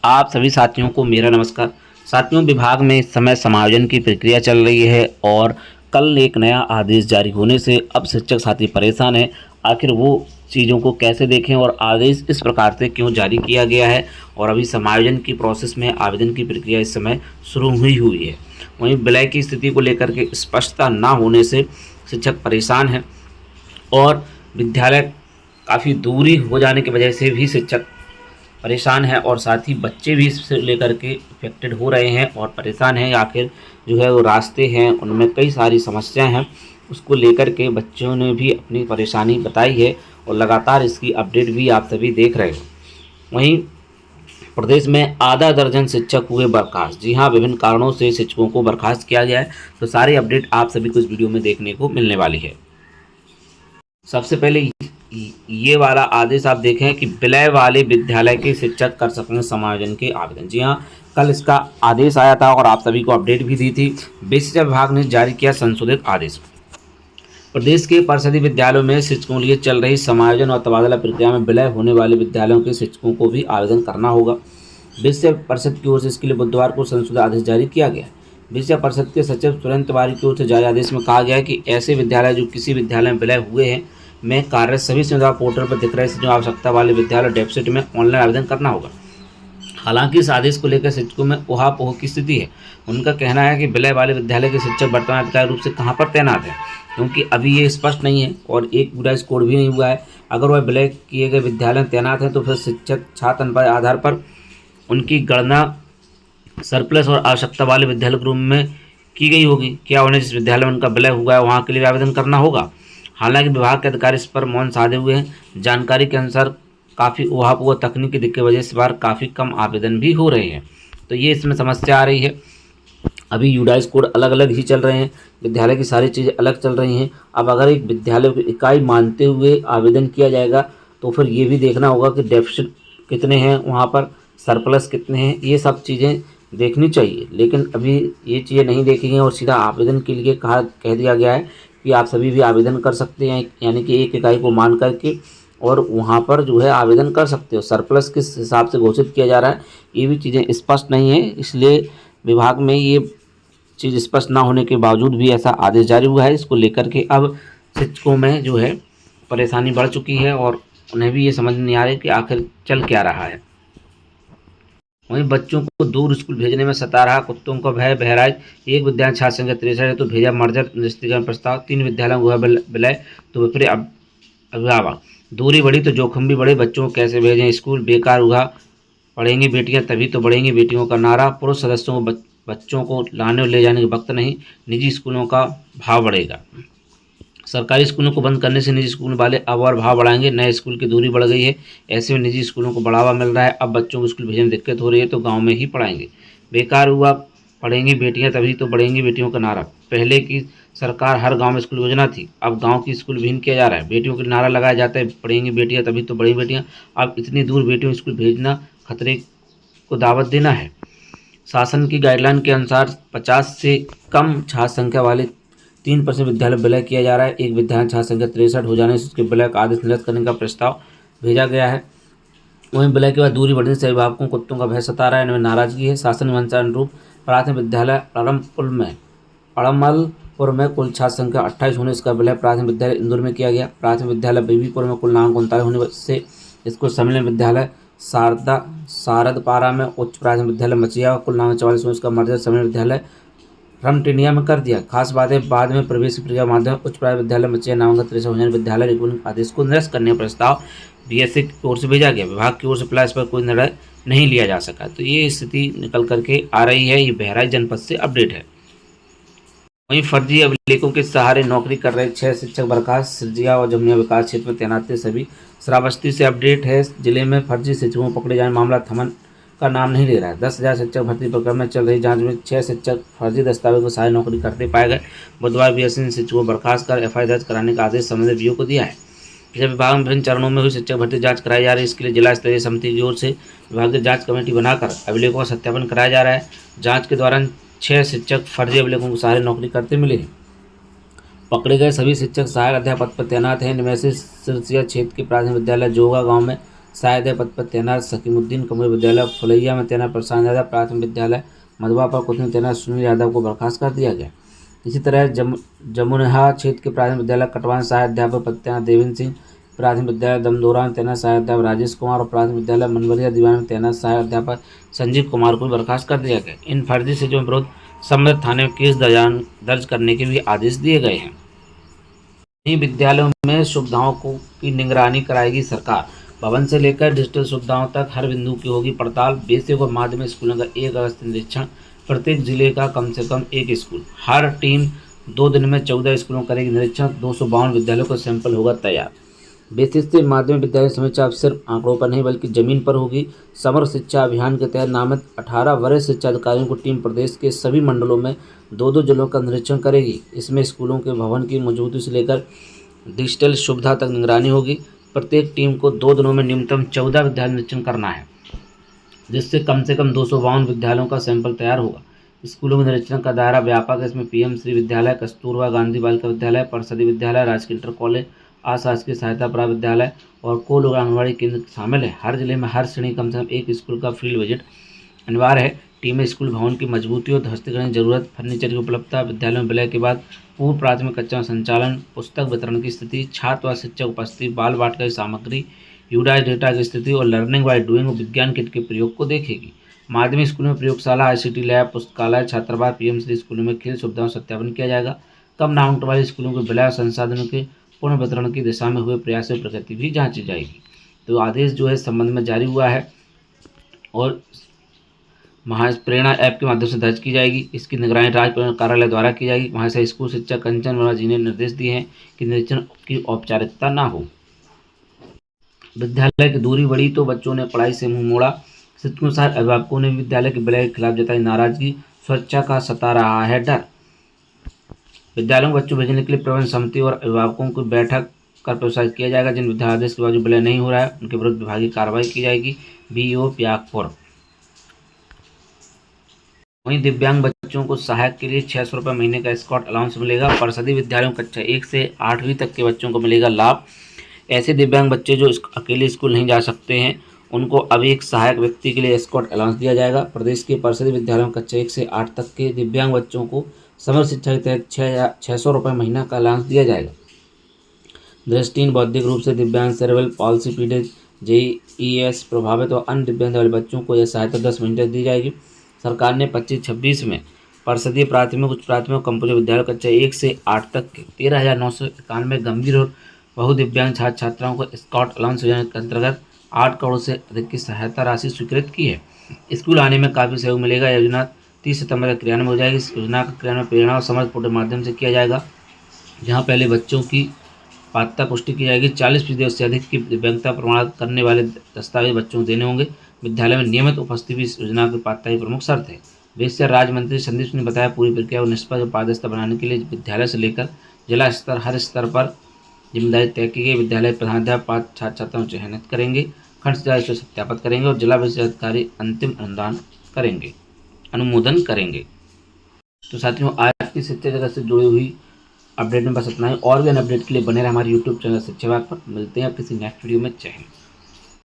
आप सभी साथियों को मेरा नमस्कार। साथियों, विभाग में इस समय समायोजन की प्रक्रिया चल रही है और कल एक नया आदेश जारी होने से अब शिक्षक साथी परेशान हैं। आखिर वो चीज़ों को कैसे देखें और आदेश इस प्रकार से क्यों जारी किया गया है, और अभी समायोजन की प्रोसेस में आवेदन की प्रक्रिया इस समय शुरू हुई है। वहीं विलय की स्थिति को लेकर के स्पष्टता न होने से शिक्षक परेशान हैं और विद्यालय काफ़ी दूरी हो जाने की वजह से भी शिक्षक परेशान है और साथ ही बच्चे भी इससे लेकर के इफेक्टेड हो रहे हैं और परेशान हैं। आखिर जो है वो रास्ते हैं, उनमें कई सारी समस्याएं हैं, उसको लेकर के बच्चों ने भी अपनी परेशानी बताई है और लगातार इसकी अपडेट भी आप सभी देख रहे हो। वहीं प्रदेश में आधा दर्जन शिक्षक हुए बर्खास्त। जी हाँ, विभिन्न कारणों से शिक्षकों को बर्खास्त किया गया है। तो सारी अपडेट आप सभी को इस वीडियो में देखने को मिलने वाली है। सबसे पहले ये वाला आदेश आप देखें कि विलय वाले विद्यालय के शिक्षक कर सकेंगे समायोजन के आवेदन। जी हाँ, कल इसका आदेश आया था और आप सभी को अपडेट भी दी थी। वित्त शिक्षा विभाग ने जारी किया संशोधित आदेश। प्रदेश के परिषदीय विद्यालयों में शिक्षकों के लिए चल रही समायोजन और तबादला प्रक्रिया में विलय होने वाले विद्यालयों के शिक्षकों को भी आवेदन करना होगा। वित्त शिक्षा परिषद की ओर से इसके लिए बुधवार को संशोधित आदेश जारी किया गया है। वित्त शिक्षा परिषद के सचिव सुरेंद्र तिवारी की ओर से जारी आदेश में कहा गया है कि ऐसे विद्यालय जो किसी विद्यालय में विलय हुए हैं में कार्यरत सभी सुविधा पोर्टल पर दिख रहे जो आवश्यकता वाले विद्यालय वेबसाइट में ऑनलाइन आवेदन करना होगा। हालांकि इस आदेश को लेकर शिक्षकों में उहापोह की स्थिति है। उनका कहना है कि विलय वाले विद्यालय के शिक्षक वर्तमान अधिकारी रूप से कहां पर तैनात हैं, क्योंकि अभी ये स्पष्ट नहीं है और एक पूरा स्कोर भी नहीं हुआ है। अगर वह विलय किए गए विद्यालय में तैनात हैं तो फिर शिक्षक छात्र अनुपात आधार पर उनकी गणना सरप्लस और आवश्यकता वाले विद्यालय के रूप में की गई होगी। क्या उन्हें जिस विद्यालय में उनका विलय हुआ है वहाँ के लिए आवेदन करना होगा? हालांकि विभाग के अधिकारी इस पर मौन साधे हुए हैं। जानकारी के अनुसार काफ़ी उहापोह तकनीकी दिक्कत की वजह से बार काफ़ी कम आवेदन भी हो रहे हैं। तो ये इसमें समस्या आ रही है। अभी यूडाइस कोड अलग अलग ही चल रहे हैं, विद्यालय की सारी चीज़ें अलग चल रही हैं। अब अगर एक विद्यालय की इकाई मानते हुए आवेदन किया जाएगा तो फिर ये भी देखना होगा कि डेफिसिट कितने हैं, वहाँ पर सरप्लस कितने हैं, ये सब चीज़ें देखनी चाहिए। लेकिन अभी ये चीज़ें नहीं देखी गई और सीधा आवेदन के लिए कह दिया गया है कि आप सभी भी आवेदन कर सकते हैं, यानी कि एक इकाई को मान करके और वहाँ पर जो है आवेदन कर सकते हो। सरप्लस किस हिसाब से घोषित किया जा रहा है ये भी चीज़ें स्पष्ट नहीं है, इसलिए विभाग में ये चीज़ स्पष्ट ना होने के बावजूद भी ऐसा आदेश जारी हुआ है। इसको लेकर के अब शिक्षकों में जो है परेशानी बढ़ चुकी है और उन्हें भी ये समझ नहीं आ रहा है कि आखिर चल क्या रहा है। वहीं बच्चों को दूर स्कूल भेजने में सता रहा कुत्तों का भय। बहराइच एक विद्यालय छात्र संख्या 63 है तो भेजा मर्जर निरस्तीकरण प्रस्ताव। 3 विद्यालयों को हुआ विलय तो विपरीत अभिभावक। दूरी बढ़ी तो जोखिम भी बढ़े, बच्चों को कैसे भेजें स्कूल, बेकार हुआ पढ़ेंगी बेटियां तभी तो बढ़ेंगी बेटियों का नारा। पुरुष सदस्यों को बच्चों को लाने और ले जाने के वक्त नहीं, निजी स्कूलों का भाव बढ़ेगा। सरकारी स्कूलों को बंद करने से निजी स्कूल वाले अब और भाव बढ़ाएंगे। नए स्कूल की दूरी बढ़ गई है, ऐसे में निजी स्कूलों को बढ़ावा मिल रहा है। अब बच्चों को स्कूल भेजने में दिक्कत हो रही है तो गांव में ही पढ़ाएंगे। बेकार हुआ पढ़ेंगी बेटियां तभी तो बढ़ेंगी बेटियों का नारा। पहले की सरकार हर गांव में स्कूल योजना थी, अब गांव की स्कूल विहीन किया जा रहा है। बेटियों का नारा लगाया जाता है, पढ़ेंगी बेटियां तभी तो बढ़ेंगी बेटियां। अब इतनी दूर बेटियों को स्कूल भेजना खतरे को दावत देना है। शासन की गाइडलाइन के अनुसार 50 से कम छात्र संख्या वाले 3% विद्यालय विलय किया जा रहा है। एक विद्यालय छात्र संख्या 63 हो जाने से उसके विलय का आदेश निरस्त करने का प्रस्ताव भेजा गया है। वहीं विलय के बाद दूरी बढ़ने से अभिभावकों को कुत्तों का भय सता रहा है, इनमें नाराजगी है। शासन के अनुरूप प्राथमिक विद्यालय अड़मलपुर में कुल छात्र संख्या 28 होने इसका विलय प्राथमिक विद्यालय इंदौर में किया गया। प्राथमिक विद्यालय बीबीपुर में कुल नाम 39 होने से इसको सम्मिलन विद्यालय शारदपारा में उच्च प्राथमिक विद्यालय मचिया कुल नाम 44 में उसका मर्जर सम्मिलन विद्यालय रमटिनिया में कर दिया। खास बात है बाद में प्रवेश प्रक्रिया माध्यम उच्च प्राथमिक विद्यालय मचिया नामांकन 63 हो जाने विद्यालय रिक्रूटमेंट आदेश को निरस्त करने का प्रस्ताव बीएससी की ओर से भेजा गया। विभाग की ओर से फिलहाल इस पर कोई निर्णय नहीं लिया जा सका। तो ये स्थिति निकल करके आ रही है। ये बहराइच जनपद से अपडेट है। वहीं फर्जी अभिलेखों के सहारे नौकरी कर रहे 6 शिक्षक बर्खास्त। सिरजिया और जमुनिया विकास क्षेत्र में तैनात थे सभी। श्रावस्ती से अपडेट है, जिले में फर्जी शिक्षकों पकड़े जाने मामला थमन का नाम नहीं ले रहा है। 10,000 शिक्षक भर्ती प्रकरण में चल रही जांच में 6 शिक्षक फर्जी दस्तावेज को सहारे नौकरी करते पाए गए। बुधवार बीएससी ने शिक्षकों को बर्खास्त कर एफआईआर दर्ज कराने का आदेश संबंधित बीओ को दिया है। पिछले विभाग में विभिन्न चरणों में हुई शिक्षक भर्ती जांच कराई जा रही है। इसके लिए जिला स्तरीय समिति की ओर से विभाग की जांच कमेटी बनाकर अभिलेखों का सत्यापन कराया जा रहा है। जांच के दौरान 6 शिक्षक फर्जी अभिलेखों को सहारे नौकरी करते मिले हैं। पकड़े गए सभी शिक्षक सहायक अध्यापक पर तैनात हैं। इनमें से सिरसिया क्षेत्र के प्राथमिक विद्यालय जोगा गांव में सहायक पद पर तैनात सकीमुद्दीन कमर विद्यालय फुलैया में तैनात प्रशांत यादव प्राथमिक विद्यालय मधुआ पर कुछ में तैनात सुनील यादव को बर्खास्त कर दिया गया। इसी तरह जमुनहा क्षेत्र के प्राथमिक विद्यालय कटवान सहायक अध्यापक पद तैनात देवेंद्र सिंह, प्राथमिक विद्यालय दमदोरा में तैनात सहायक अध्यापक राजेश कुमार और प्राथमिक विद्यालय मनवरिया दीवान में तैनात सहायक अध्यापक संजीव कुमार को बर्खास्त कर दिया गया। इन फर्जी स्थितियों के विरुद्ध संबंधित थाने में केस दर्ज करने के भी आदेश दिए गए हैं। इन विद्यालयों में सुविधाओं की निगरानी कराएगी सरकार। भवन से लेकर डिजिटल सुविधाओं तक हर बिंदु की होगी पड़ताल। बेसिक और माध्यमिक स्कूलों का 1 अगस्त निरीक्षण। प्रत्येक जिले का कम से कम 1 स्कूल। हर टीम 2 दिन में 14 स्कूलों करेगी निरीक्षण। 252 विद्यालयों का सैंपल होगा तैयार। बेसिक से माध्यमिक विद्यालय समीक्षा अब सिर्फ आंकड़ों पर नहीं बल्कि जमीन पर होगी। समग्र शिक्षा अभियान के तहत नामित 18 वरिष्ठ शिक्षा अधिकारियों को टीम प्रदेश के सभी मंडलों में 2-2 जिलों का निरीक्षण करेगी। इसमें स्कूलों के भवन की मौजूदगी से लेकर डिजिटल सुविधा तक निगरानी होगी। प्रत्येक टीम को 2 दिनों में न्यूनतम 14 विद्यालय निरीक्षण करना है, जिससे कम से कम 252 विद्यालयों का सैंपल तैयार होगा। स्कूलों में निरीक्षण का दायरा व्यापक है। इसमें पीएम श्री विद्यालय, कस्तूरबा गांधी बालिका विद्यालय, परिषदीय विद्यालय, राजकीय इंटर कॉलेज, अशासकीय सहायता प्राप्त विद्यालय और को लोग आंगनबाड़ी केंद्र शामिल है। हर जिले में हर श्रेणी कम से कम 1 स्कूल का फील्ड विजिट अनिवार्य है। टीमें स्कूल भवन की मजबूती और ध्वस्तीकरण की जरूरत, फर्नीचर की उपलब्धता, विद्यालयों में विलय के बाद पूर्व प्राथमिक कक्षा संचालन, पुस्तक वितरण की स्थिति, छात्र व शिक्षक उपस्थिति, बाल वाटिका की सामग्री, यूडाइज डेटा की स्थिति और लर्निंग बाय डूइंग और विज्ञान किट के प्रयोग को देखेगी। माध्यमिक स्कूलों में प्रयोगशाला, आईसीटी लैब, पुस्तकालय, छात्रावास, पीएमश्री स्कूलों में खेल सुविधाओं सत्यापन किया जाएगा। कम नामांकन वाले स्कूलों के विलय संसाधनों के पूर्ण वितरण की दिशा में हुए प्रयासों की प्रगति भी जांची जाएगी। तो आदेश जो है इस संबंध में जारी हुआ है और प्रेरणा ऐप के माध्यम से दर्ज की जाएगी। इसकी निगरानी राज्य कार्यालय द्वारा की जाएगी। वहाँ से स्कूल शिक्षक कंचन वर्मा जी ने निर्देश दिए हैं कि निरीक्षण की औपचारिकता ना हो। विद्यालय की दूरी बढ़ी तो बच्चों ने पढ़ाई से मुंह मोड़ा। शिक्षकों के साथ अभिभावकों ने विद्यालय के विलय के खिलाफ जताई नाराजगी। सुरक्षा का सता रहा है डर। विद्यालयों में बच्चों भेजने के लिए प्रबंध समिति और अभिभावकों की बैठक कर प्रोत्साहित किया जाएगा। जिन विद्यालय के बावजूद विलय नहीं हो रहा है उनके विरुद्ध विभागीय कार्रवाई की जाएगी। बीओ प्यागपुर। वहीं दिव्यांग बच्चों को सहायक के लिए 600 रुपये महीने का स्कॉट अलाउंस मिलेगा। परिषदीय विद्यालयों कक्षा 1 से 8वीं तक के बच्चों को मिलेगा लाभ। ऐसे दिव्यांग बच्चे जो अकेले स्कूल नहीं जा सकते हैं उनको अब एक सहायक व्यक्ति के लिए स्कॉट अलाउंस दिया जाएगा। प्रदेश के परिषदीय विद्यालयों कक्षा 1 से 8 तक के दिव्यांग बच्चों को समग्र शिक्षा के तहत 600 रुपये महीना का अलाउंस दिया जाएगा। दृष्टिहीन, बौद्धिक रूप से दिव्यांग, सेरेब्रल पॉल्सी पीड़ित, जेईएस प्रभावित और अन्य दिव्यांग वाले बच्चों को यह सहायता 10 महीने तक दी जाएगी। सरकार ने 25-26 में परिषदीय प्राथमिक, उच्च प्राथमिक और कंप्यूटर विद्यालय कक्षा 1 से 8 तक के 13,991 गंभीर और बहुदिव्यांग छात्र छात्राओं को स्कॉट अलाउंस योजना के अंतर्गत 8 करोड़ से अधिक की सहायता राशि स्वीकृत की है। स्कूल आने में काफ़ी सहयोग मिलेगा। योजना 30 सितंबर तक क्रियान्वयन हो जाएगी। इस योजना का क्रियान्वयन प्रेरणा और समझ पोर्टल के माध्यम से किया जाएगा, जहाँ पहले बच्चों की पात्रता पुष्टि की जाएगी। 40% से अधिक की दिव्यांगता प्रमाण करने वाले दस्तावेज बच्चों को देने होंगे। विद्यालय में नियमित उपस्थिति भी इस योजना की पात्रता की प्रमुख शर्त है। वित्त राज्य मंत्री संदीप सिंह ने बताया, पूरी प्रक्रिया को निष्पक्ष और पारदर्शिता बनाने के लिए विद्यालय से लेकर जिला स्तर हर स्तर पर जिम्मेदारी तय की गई। विद्यालय प्रधानाध्यापक 5 छात्र छात्राओं को चयनित करेंगे, खंड से सत्यापित करेंगे और जिला विशिष्ट अधिकारी अंतिम अनुमोदन करेंगे। तो साथियों, आज की शिक्षा जगत से जुड़ी हुई अपडेट में बस इतना ही। और भी अपडेट के लिए बने रहे हमारे यूट्यूब चैनल शिक्षा विभाग पर। मिलते हैं अब किसी नेक्स्ट वीडियो में। जय हिंद।